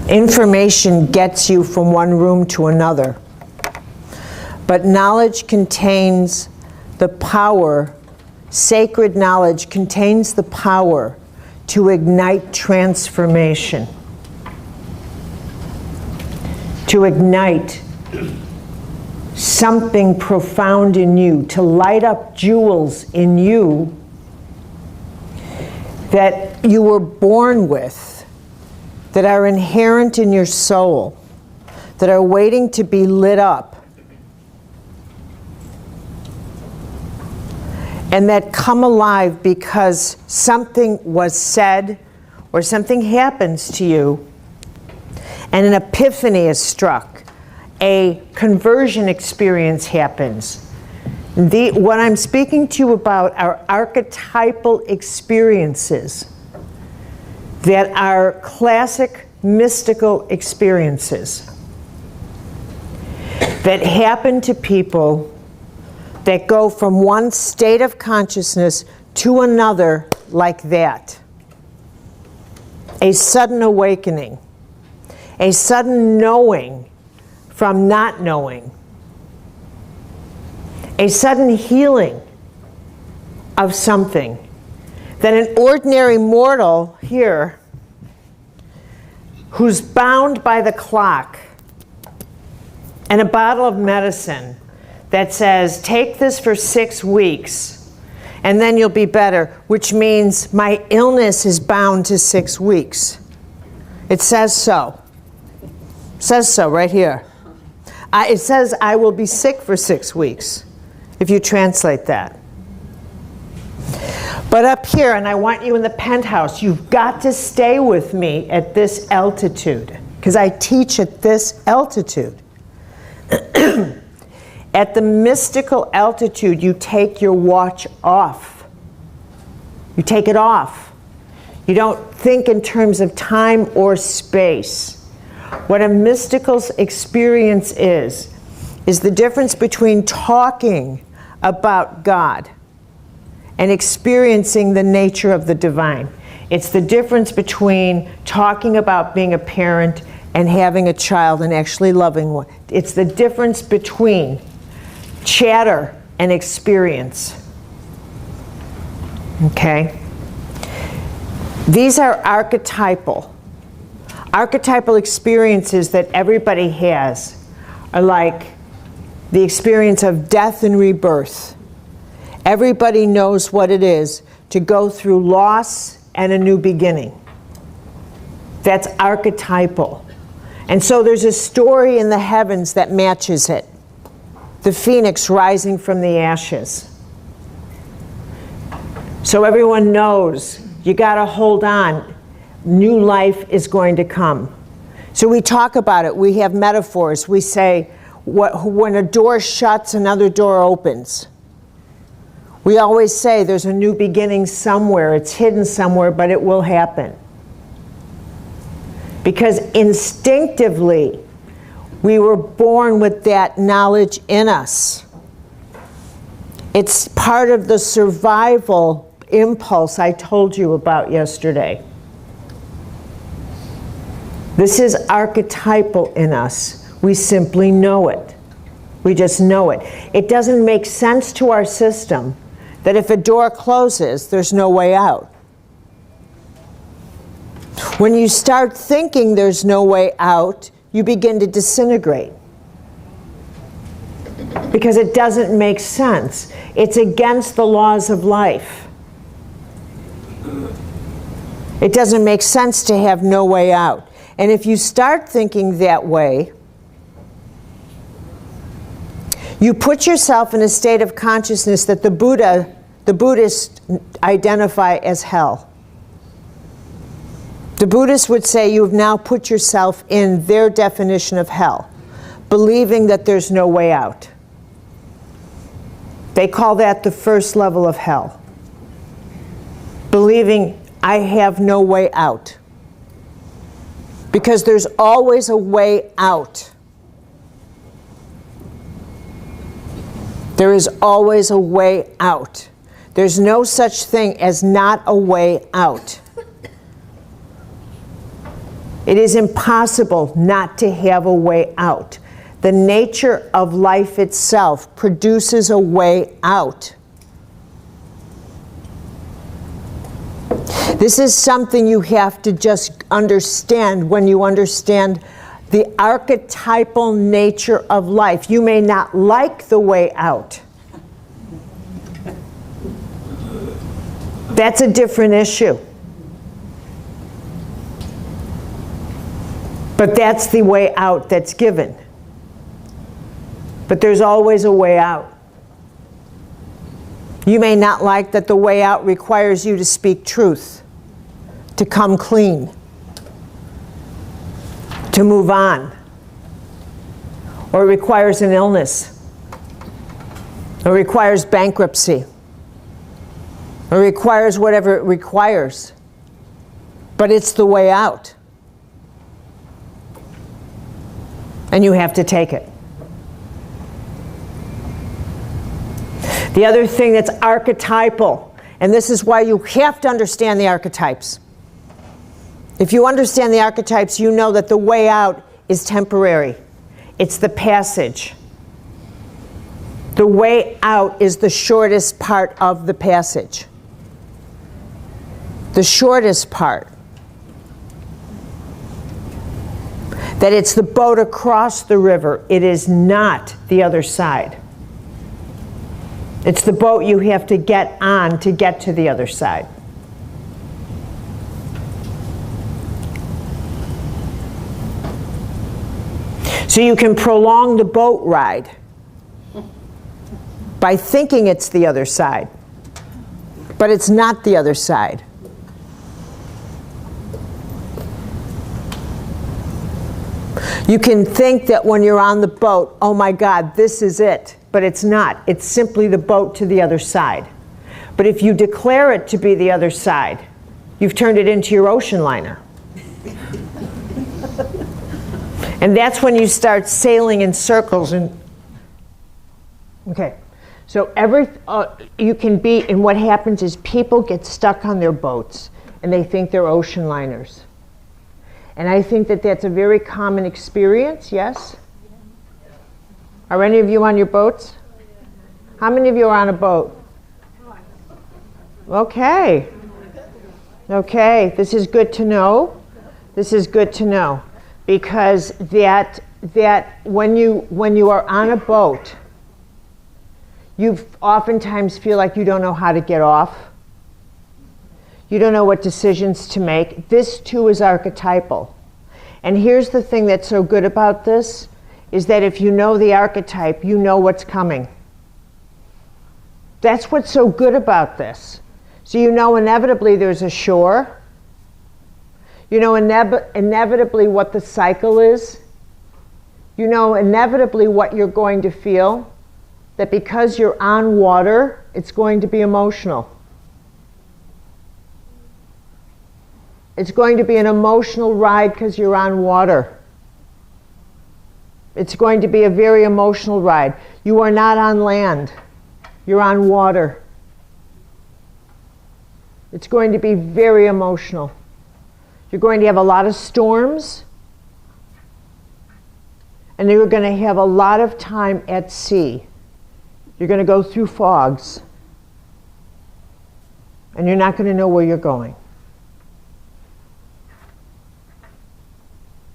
Information gets you from one room to another. But knowledge contains the power, sacred knowledge contains the power to ignite transformation, to ignite something profound in you, to light up jewels in you that you were born with, that are inherent in your soul, that are waiting to be lit up, and that come alive because something was said or something happens to you and an epiphany is struck. A conversion experience happens. What I'm speaking to you about are archetypal experiences that are classic mystical experiences that happen to people that go from one state of consciousness to another like that. A sudden awakening, a sudden knowing from not knowing, a sudden healing of something that an ordinary mortal here who's bound by the clock and a bottle of medicine that says, take this for 6 weeks and then you'll be better, which means my illness is bound to 6 weeks. It says so. It says so right here. It says I will be sick for 6 weeks, if you translate that. But up here, and I want you in the penthouse, you've got to stay with me at this altitude, because I teach at this altitude. At the mystical altitude, you take your watch off. You take it off. You don't think in terms of time or space. What a mystical experience is the difference between talking about God and experiencing the nature of the divine. It's the difference between talking about being a parent and having a child and actually loving one. It's the difference between chatter and experience. Okay? These are archetypal. Archetypal experiences that everybody has are like the experience of death and rebirth. Everybody knows what it is to go through loss and a new beginning. That's archetypal. And so there's a story in the heavens that matches it. The phoenix rising from the ashes. So everyone knows you got to hold on. New life is going to come. So we talk about it. We have metaphors. We say, when a door shuts, another door opens. We always say there's a new beginning somewhere. It's hidden somewhere, but it will happen. Because instinctively, we were born with that knowledge in us. It's part of the survival impulse I told you about yesterday. This is archetypal in us. We simply know it. We just know it. It doesn't make sense to our system that if a door closes, there's no way out. When you start thinking there's no way out, you begin to disintegrate. Because it doesn't make sense. It's against the laws of life. It doesn't make sense to have no way out. And if you start thinking that way, you put yourself in a state of consciousness that the Buddhists identify as hell. The Buddhists would say you have now put yourself in their definition of hell, believing that there's no way out. They call that the first level of hell. Believing I have no way out. Because there's always a way out. There is always a way out. There's no such thing as not a way out. It is impossible not to have a way out. The nature of life itself produces a way out. This is something you have to just understand when you understand the archetypal nature of life. You may not like the way out. That's a different issue. But that's the way out that's given. But there's always a way out. You may not like that the way out requires you to speak truth, to come clean, to move on, or it requires an illness, or it requires bankruptcy, or it requires whatever it requires. But it's the way out. And you have to take it. The other thing that's archetypal, and this is why you have to understand the archetypes. If you understand the archetypes, you know that the way out is temporary. It's the passage. The way out is the shortest part of the passage. The shortest part. That it's the boat across the river. It is not the other side. It's the boat you have to get on to get to the other side. So you can prolong the boat ride by thinking it's the other side, but it's not the other side. You can think that when you're on the boat, oh my God, this is it. But it's not. It's simply the boat to the other side. But if you declare it to be the other side, you've turned it into your ocean liner. And that's when you start sailing in circles. Okay. So you can be, and what happens is people get stuck on their boats and they think they're ocean liners. And I think that that's a very common experience, yes? Are any of you on your boats? How many of you are on a boat? Okay. Okay, this is good to know. This is good to know. Because that when you are on a boat, you oftentimes feel like you don't know how to get off. You don't know what decisions to make. This too is archetypal. And here's the thing that's so good about this, is that if you know the archetype, you know what's coming. That's what's so good about this. So you know inevitably there's a shore. You know inevitably what the cycle is. You know inevitably what you're going to feel. That because you're on water, it's going to be emotional. It's going to be an emotional ride because you're on water. It's going to be a very emotional ride. You are not on land. You're on water. It's going to be very emotional. You're going to have a lot of storms. And you're going to have a lot of time at sea. You're going to go through fogs. And you're not going to know where you're going.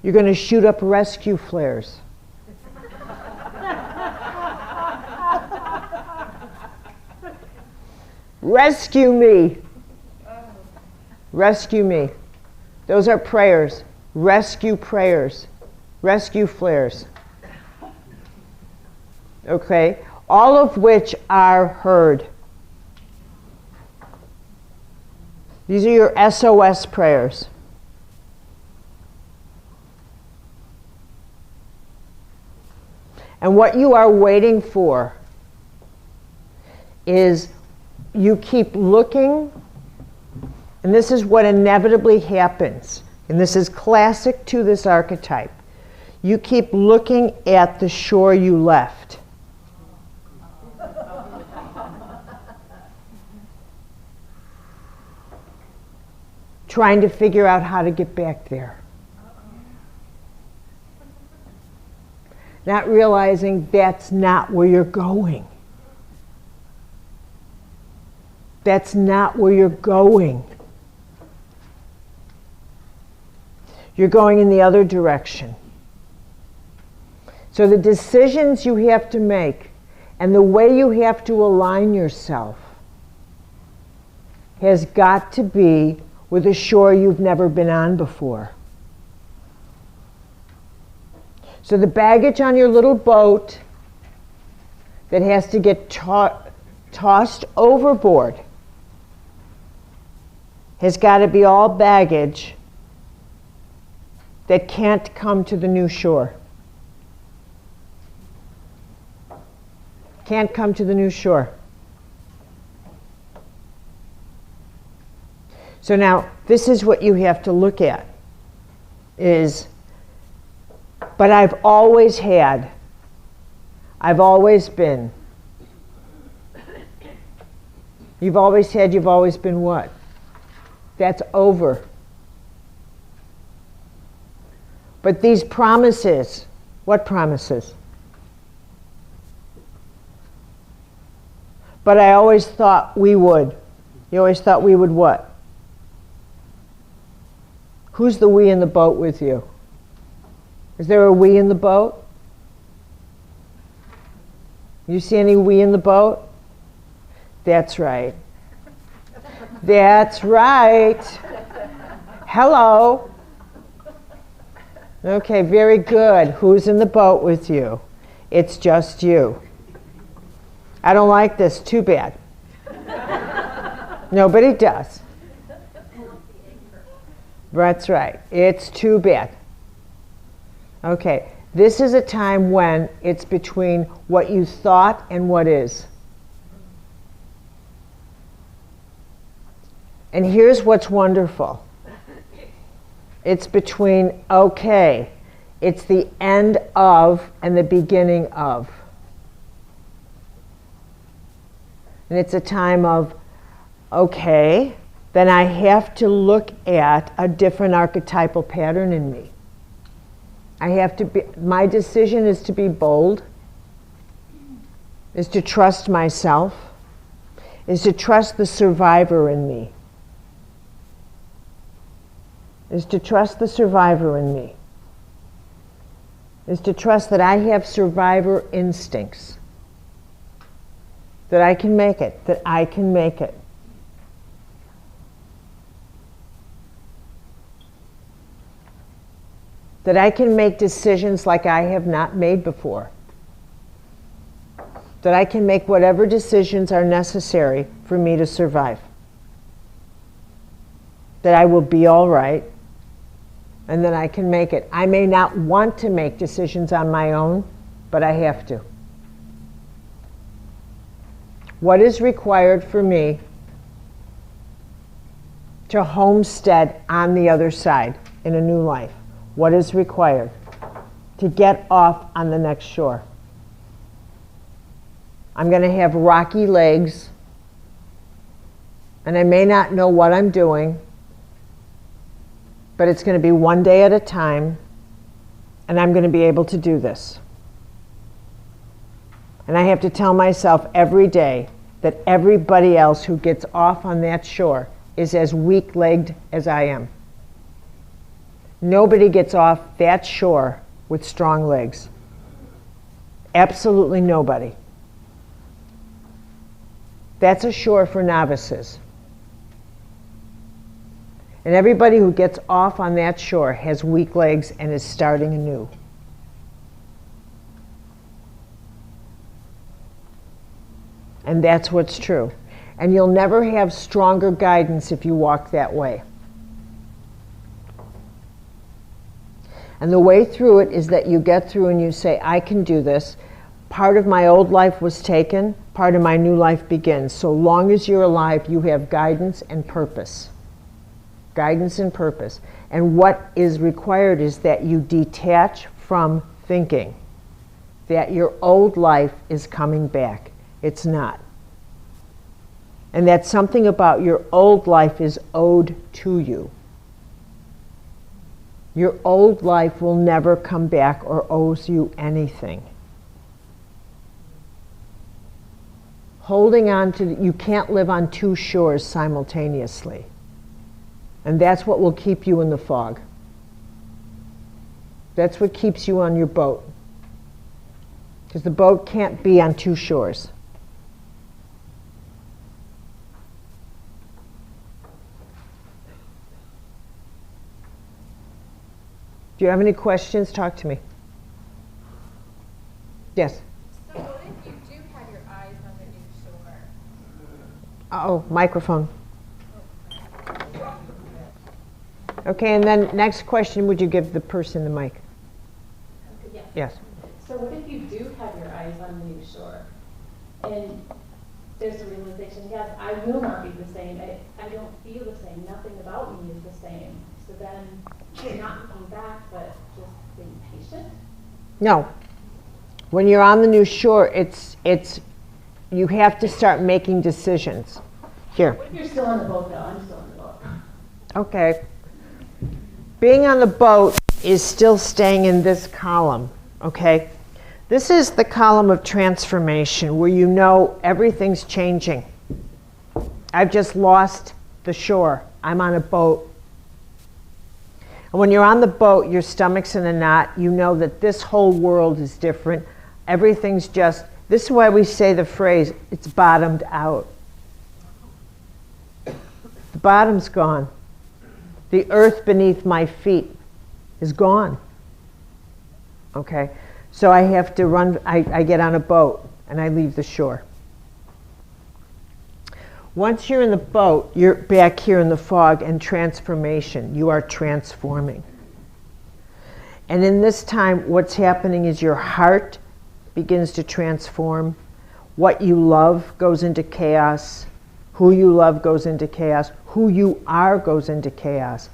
You're going to shoot up rescue flares. Rescue me. Rescue me. Those are prayers. Rescue prayers. Rescue flares. Okay? All of which are heard. These are your SOS prayers. And what you are waiting for is you keep looking, and this is what inevitably happens, and this is classic to this archetype. You keep looking at the shore you left. Trying to figure out how to get back there. not realizing that's not where you're going. That's not where you're going. You're going in the other direction. So the decisions you have to make and the way you have to align yourself has got to be with a shore you've never been on before. So the baggage on your little boat that has to get tossed overboard has got to be all baggage that can't come to the new shore. Can't come to the new shore. So now, this is what you have to look at, is, but I've always had, I've always been. You've always had, you've always been what? That's over. But these promises, what promises? But I always thought we would. You always thought we would what? Who's the we in the boat with you? Is there a we in the boat? You see any we in the boat? That's right. That's right. Hello. Okay, very good. Who's in the boat with you? It's just you. I don't like this. Too bad. Nobody does. That's right. It's too bad. Okay, this is a time when it's between what you thought and what is. And here's what's wonderful. It's between, okay, it's the end of and the beginning of. And it's a time of, okay, then I have to look at a different archetypal pattern in me. I have to be, my decision is to be bold, is to trust myself, is to trust the survivor in me. Is to trust the survivor in me. Is to trust that I have survivor instincts. That I can make it, that I can make it. That I can make decisions like I have not made before. That I can make whatever decisions are necessary for me to survive. That I will be all right, and that I can make it. I may not want to make decisions on my own, but I have to. What is required for me to homestead on the other side in a new life? What is required to get off on the next shore? I'm going to have rocky legs, and I may not know what I'm doing, but it's going to be one day at a time, and I'm going to be able to do this. And I have to tell myself every day that everybody else who gets off on that shore is as weak-legged as I am. Nobody gets off that shore with strong legs. Absolutely nobody. That's a shore for novices. And everybody who gets off on that shore has weak legs and is starting anew. And that's what's true. And you'll never have stronger guidance if you walk that way. And the way through it is that you get through and you say, I can do this. Part of my old life was taken, part of my new life begins. So long as you're alive, you have guidance and purpose. Guidance and purpose. And what is required is that you detach from thinking that your old life is coming back. It's not. And that something about your old life is owed to you. Your old life will never come back or owes you anything. Holding on to, you can't live on two shores simultaneously. And that's what will keep you in the fog. That's what keeps you on your boat. Because the boat can't be on two shores. Do you have any questions? Talk to me. Yes? So what if you do have your eyes on the new shore? Uh-oh, microphone. Okay, and then next question, would you give the person the mic? Yes. Yes. So what if you do have your eyes on the new shore? And there's a realization, yes, I will not be the same. I don't feel the same. Nothing about me is the same. So then you're not looking back, but just being patient? No. When you're on the new shore, it's you have to start making decisions. Here. What if you're still on the boat, though? I'm still on the boat. Okay. Being on the boat is still staying in this column, okay? This is the column of transformation where you know everything's changing. I've just lost the shore. I'm on a boat. And when you're on the boat, your stomach's in a knot. You know that this whole world is different. Everything's just, this is why we say the phrase, it's bottomed out. The bottom's gone. The earth beneath my feet is gone. Okay? So I have to run, I get on a boat and I leave the shore. Once you're in the boat, you're back here in the fog and transformation. You are transforming. And in this time, what's happening is your heart begins to transform. What you love goes into chaos. Who you love goes into chaos. Who you are goes into chaos.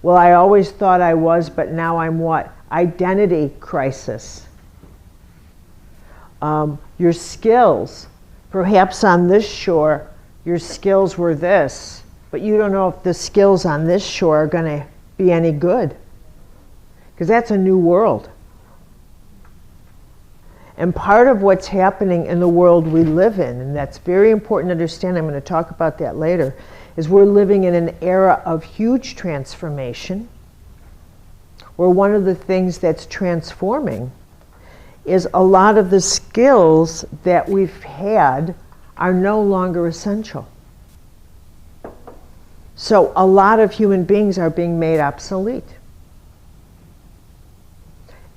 Well, I always thought I was, but now I'm what? Identity crisis. Your skills, perhaps on this shore, your skills were this, but you don't know if the skills on this shore are going to be any good. Because that's a new world. And part of what's happening in the world we live in, and that's very important to understand, I'm going to talk about that later, is we're living in an era of huge transformation, where one of the things that's transforming is a lot of the skills that we've had are no longer essential. So a lot of human beings are being made obsolete.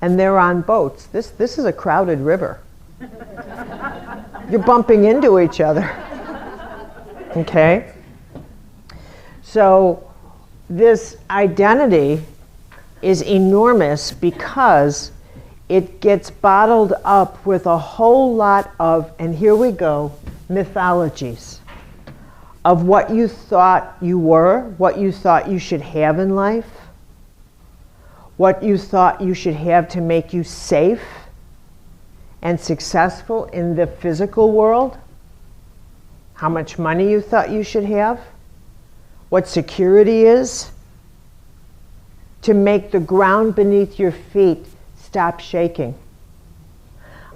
And they're on boats. This is a crowded river. You're bumping into each other. Okay? So this identity is enormous because it gets bottled up with a whole lot of, and here we go, mythologies of what you thought you were, what you thought you should have in life, what you thought you should have to make you safe and successful in the physical world, how much money you thought you should have, what security is, to make the ground beneath your feet stop shaking.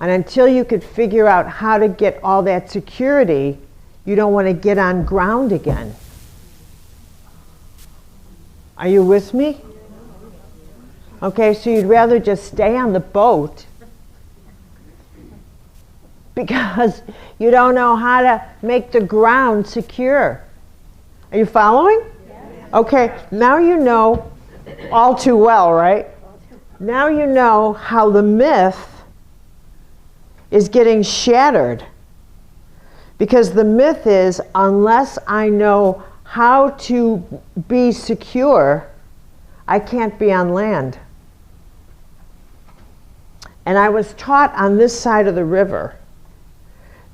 And until you could figure out how to get all that security, you don't want to get on ground again. Are you with me? Okay, so you'd rather just stay on the boat because you don't know how to make the ground secure. Are you following? Yes. Okay, now you know all too well, right? Now you know how the myth is getting shattered. Because the myth is, unless I know how to be secure, I can't be on land. And I was taught on this side of the river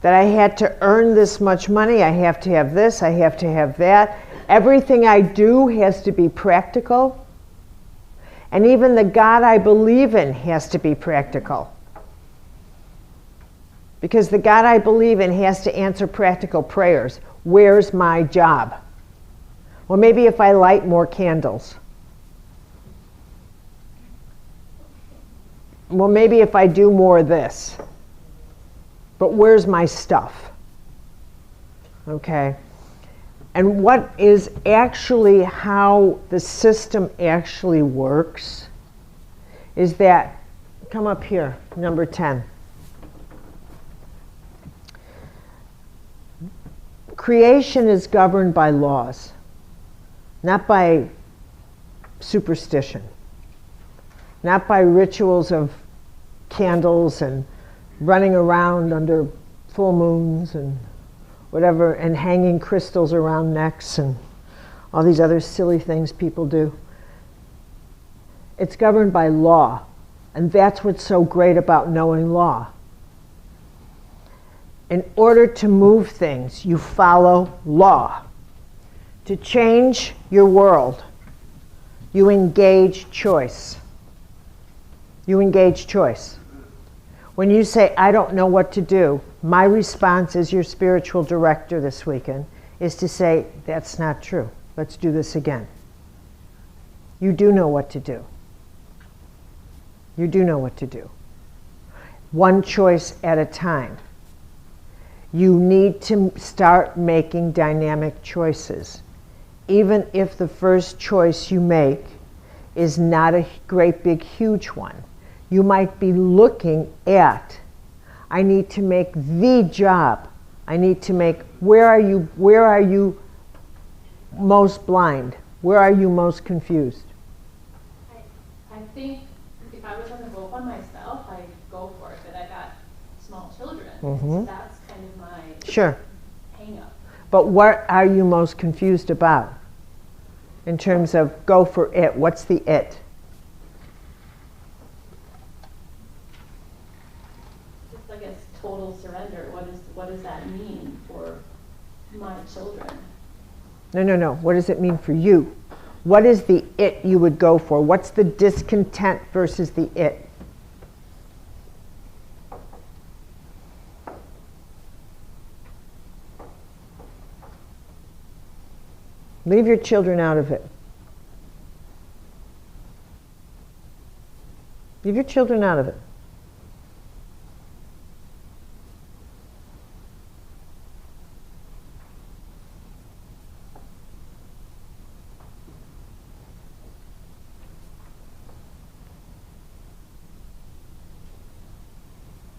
that I had to earn this much money, I have to have this, I have to have that. Everything I do has to be practical. And even the God I believe in has to be practical. Because the God I believe in has to answer practical prayers. Where's my job? Well, maybe if I light more candles. well, maybe if I do more of this, but where's my stuff? Okay. And what is actually how the system actually works is that, come up here, number 10. Creation is governed by laws, not by superstition, not by rituals of candles and running around under full moons and whatever, and hanging crystals around necks and all these other silly things people do. It's governed by law, and that's what's so great about knowing law. In order to move things, you follow law. To change your world, you engage choice. You engage choice. When you say, I don't know what to do, my response as your spiritual director this weekend is to say, that's not true. Let's do this again. You do know what to do. You do know what to do. One choice at a time. You need to start making dynamic choices. Even if the first choice you make is not a great big huge one. You might be looking at, I need to make the job. I need to make, where are you most blind? Where are you most confused? I think if I was on the go by myself, I'd go for it, but I got small children. So that's kind of my hang up. But what are you most confused about? In terms of go for it, what's the it? Just like a total surrender. What does that mean for my children? No. What does it mean for you? What is the it you would go for? What's the discontent versus the it? Leave your children out of it. Leave your children out of it.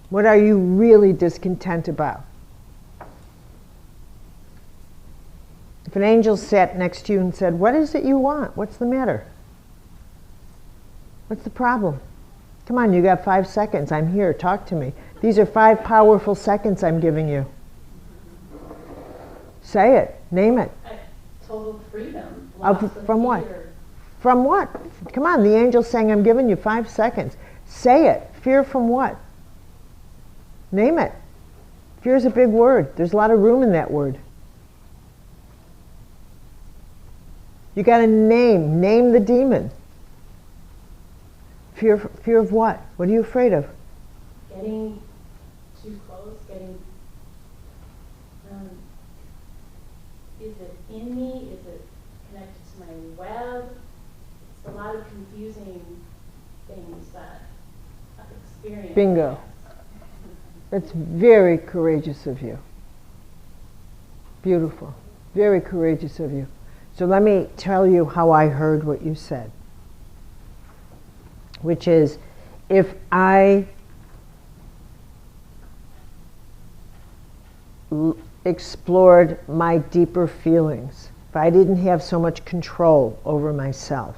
What are you really discontent about? If an angel sat next to you and said, what is it you want? What's the matter? What's the problem? Come on, you got 5 seconds. I'm here. Talk to me. These are 5 powerful seconds I'm giving you. Say it. Name it. Total freedom. From what? From what? Come on, the angel's saying I'm giving you 5 seconds. Say it. Fear from what? Name it. Fear is a big word. There's a lot of room in that word. You got to name the demon. Fear of what? What are you afraid of? Getting too close, is it in me? Is it connected to my web? It's a lot of confusing things that I've experienced. Bingo. That's very courageous of you. Beautiful. Very courageous of you. So let me tell you how I heard what you said. Which is, if I explored my deeper feelings, if I didn't have so much control over myself,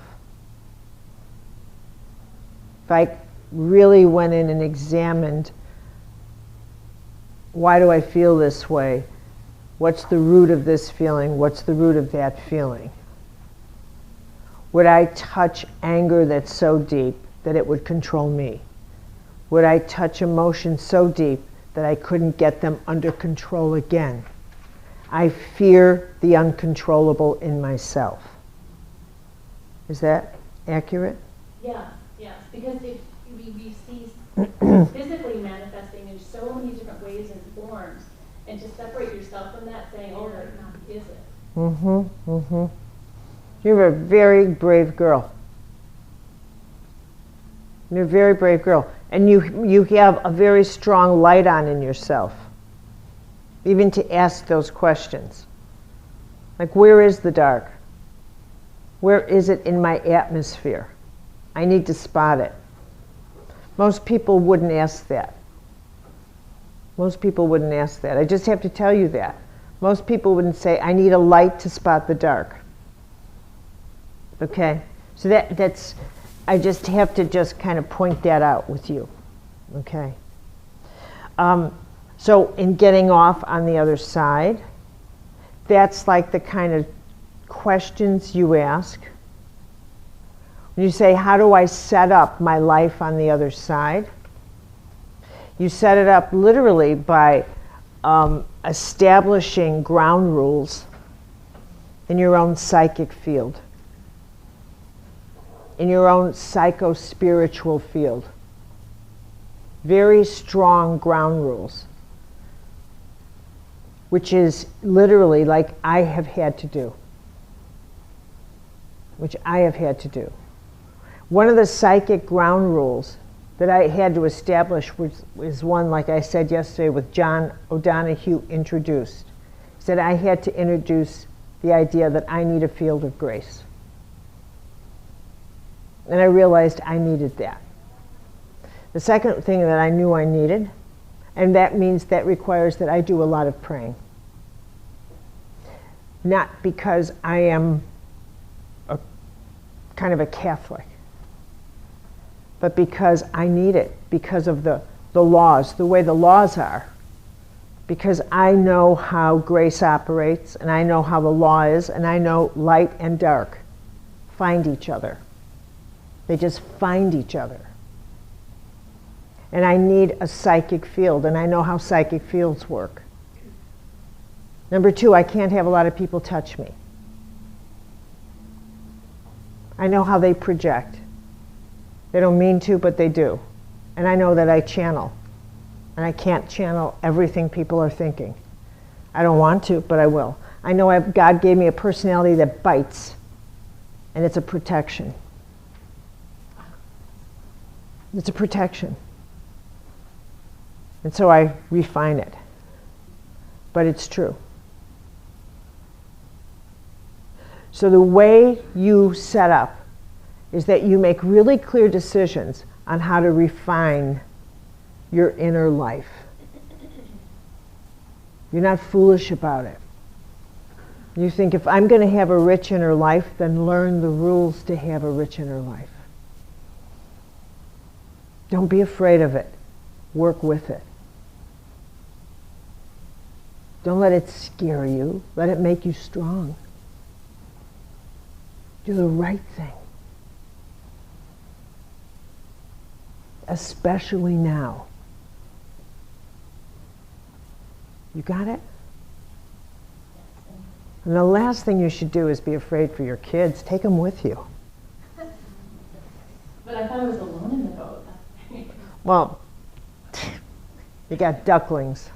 if I really went in and examined, why do I feel this way? What's the root of this feeling? What's the root of that feeling? Would I touch anger that's so deep that it would control me? Would I touch emotions so deep that I couldn't get them under control again? I fear the uncontrollable in myself. Is that accurate? Yes, because if we see physically manifesting in so many different ways and forms, and to separate yourself from that, saying, oh, that is it. You're a very brave girl. You're a very brave girl. And you have a very strong light on in yourself. Even to ask those questions. Like, where is the dark? Where is it in my atmosphere? I need to spot it. Most people wouldn't ask that. Most people wouldn't ask that. I just have to tell you that. Most people wouldn't say, I need a light to spot the dark. Okay? So that's, I just have to just kind of point that out with you. Okay? So in getting off on the other side, that's like the kind of questions you ask. When you say, how do I set up my life on the other side? You set it up literally by establishing ground rules in your own psychic field, in your own psycho-spiritual field. Very strong ground rules, which is literally like I have had to do. Which I have had to do. One of the psychic ground rules that I had to establish was one, like I said yesterday, with John O'Donohue introduced. He said I had to introduce the idea that I need a field of grace. And I realized I needed that. The second thing that I knew I needed, and that means that requires that I do a lot of praying. Not because I am a kind of a Catholic, but because I need it, because of the laws, the way the laws are. Because I know how grace operates, and I know how the law is, and I know light and dark find each other. They just find each other. And I need a psychic field, and I know how psychic fields work. Number two, I can't have a lot of people touch me. I know how they project. They don't mean to, but they do. And I know that I channel. And I can't channel everything people are thinking. I don't want to, but I will. I know God gave me a personality that bites, and it's a protection. It's a protection. And so I refine it. But it's true. So the way you set up is that you make really clear decisions on how to refine your inner life. You're not foolish about it. You think, if I'm going to have a rich inner life, then learn the rules to have a rich inner life. Don't be afraid of it. Work with it. Don't let it scare you. Let it make you strong. Do the right thing. Especially now. You got it? And the last thing you should do is be afraid for your kids. Take them with you. But I thought I was alone in the boat. Well, you got ducklings.